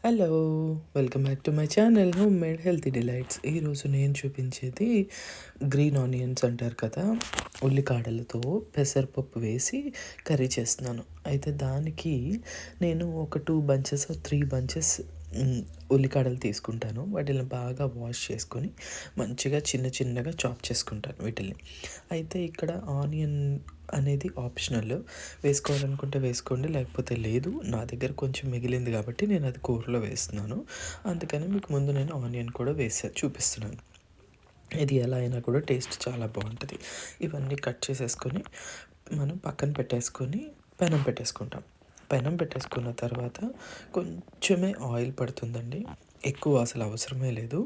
Hello! Welcome back to my channel home made healthy delights. ఈరోజు నేను చూపించేది green onions అంటారు కదా! ఉల్లికాడలతో పెసరపప్పు వేసి కర్రీ చేస్తున్నాను. అయితే దానికి నేను ఒక 2 బంచెస్, 3 బంచెస్ ఉల్లికాడలు తీసుకుంటాను. వాటిని బాగా వాష్ చేసుకొని మంచిగా చిన్న చిన్నగా చాప్ చేసుకుంటాను వీటిల్ని. అయితే ఇక్కడ ఆనియన్ అనేది ఆప్షనల్. వేసుకోవాలనుకుంటే వేసుకోండి, లేకపోతే లేదు. నా దగ్గర కొంచెం మిగిలింది కాబట్టి నేను అది కూరలో వేస్తున్నాను. అందుకని మీకు ముందు నేను ఆనియన్ కూడా చూపిస్తున్నాను. ఇది ఎలా అయినా కూడా టేస్ట్ చాలా బాగుంటుంది. ఇవన్నీ కట్ చేసేసుకొని మనం పక్కన పెట్టేసుకొని పెనం పెట్టేసుకుంటాం. పెనం పెట్టేసుకున్న తర్వాత కొంచెమే ఆయిల్ పడుతుందండి. ఎక్కువ అసలు అవసరమే లేదు.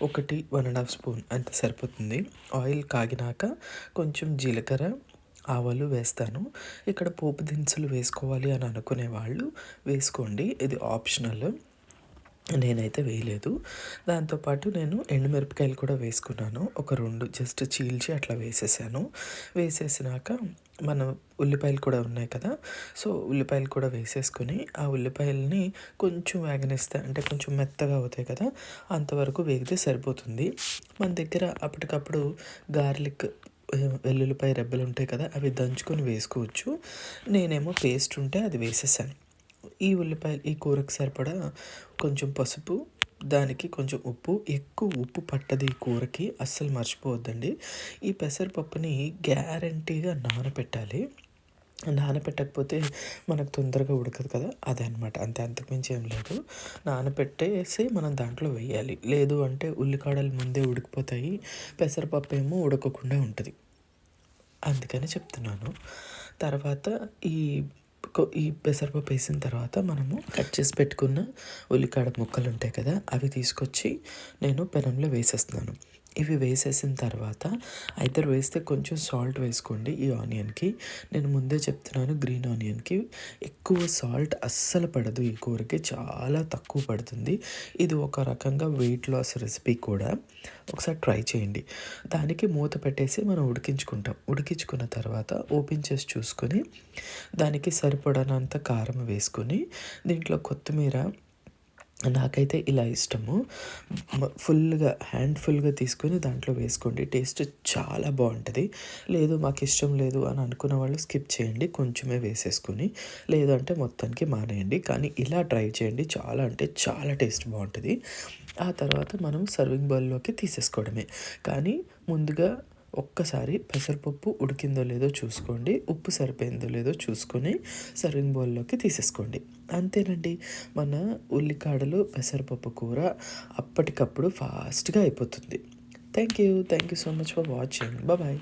1.5 స్పూన్ అంత సరిపోతుంది. ఆయిల్ కాగినాక కొంచెం జీలకర్ర, ఆవాలు వేస్తాను. ఇక్కడ పోపు దినుసులు వేసుకోవాలి అని అనుకునే వాళ్ళు వేసుకోండి, ఇది ఆప్షనల్. నేనైతే వేయలేదు. దాంతోపాటు నేను ఎండుమిరపకాయలు కూడా వేసుకున్నాను. ఒక 2 జస్ట్ చీల్చి అట్లా వేసేసాను. వేసేసినాక మన ఉల్లిపాయలు కూడా ఉన్నాయి కదా! సో, ఉల్లిపాయలు కూడా వేసేసుకొని ఆ ఉల్లిపాయలని కొంచెం వేగనిస్తే, అంటే కొంచెం మెత్తగా అవుతాయి కదా! అంతవరకు వేగితే సరిపోతుంది. మన దగ్గర అప్పటికప్పుడు గార్లిక్, వెల్లుల్లిపాయ రెబ్బలు ఉంటాయి కదా! అవి దంచుకొని వేసుకోవచ్చు. నేనేమో పేస్ట్ ఉంటే అది వేసేసాను. ఈ కూరకు సరిపడా కొంచెం పసుపు, దానికి కొంచెం ఉప్పు. ఎక్కువ ఉప్పు పట్టదు ఈ కూరకి, అస్సలు మర్చిపోవద్దండి. ఈ పెసరపప్పుని గ్యారంటీగా నానబెట్టాలి. నానబెట్టకపోతే మనకు తొందరగా ఉడకదు కదా, అదనమాట. అంతే, అంతకుమించి ఏం లేదు. నానబెట్టేసి మనం దాంట్లో వేయాలి. లేదు అంటే ఉల్లికాడలు ముందే ఉడికిపోతాయి, పెసరపప్పు ఏమో ఉడకకుండా ఉంటుంది. అందుకని చెప్తున్నాను. తర్వాత ఈ పెసరపప్పు వేసిన తర్వాత మనము కట్ చేసి పెట్టుకున్న ఉల్లికాడ ముక్కలు ఉంటాయి కదా, అవి తీసుకొచ్చి నేను పెనంలో వేసేస్తున్నాను. ఇవి వేసేసిన తర్వాత ఐదర్ వేస్తే కొంచెం సాల్ట్ వేసుకోండి. ఈ ఆనియన్కి నేను ముందే చెప్తున్నాను, గ్రీన్ ఆనియన్కి ఎక్కువ సాల్ట్ అస్సలు పడదు. ఈ కూరకి చాలా తక్కువ పడుతుంది. ఇది ఒక రకంగా వెయిట్ లాస్ రెసిపీ కూడా. ఒకసారి ట్రై చేయండి. దానికి మూత పెట్టేసి మనం ఉడికించుకుంటాం. ఉడికించుకున్న తర్వాత ఓపెన్ చేసి చూసుకొని దానికి సరిపడనంత కారం వేసుకొని దీంట్లో కొత్తిమీర, నాకైతే ఇలా ఇష్టము, హ్యాండ్ఫుల్గా తీసుకొని దాంట్లో వేసుకోండి. టేస్ట్ చాలా బాగుంటుంది. లేదు మాకు ఇష్టం లేదు అని అనుకున్న వాళ్ళు స్కిప్ చేయండి, కొంచెమే వేసేసుకొని. లేదు అంటే మొత్తానికి మానేయండి. కానీ ఇలా ట్రై చేయండి, చాలా అంటే చాలా టేస్ట్ బాగుంటుంది. ఆ తర్వాత మనం సర్వింగ్ బౌల్లోకి తీసేసుకోవడమే. కానీ ముందుగా ఒక్కసారి పెసరపప్పు ఉడికిందో లేదో చూసుకోండి, ఉప్పు సరిపోయిందో లేదో చూసుకొని సర్వింగ్ బౌల్లోకి తీసేసుకోండి. అంతేనండి, మన ఉల్లికాడలు పెసరపప్పు కూర అప్పటికప్పుడు ఫాస్ట్గా అయిపోతుంది. Thank you so much for watching. Bye.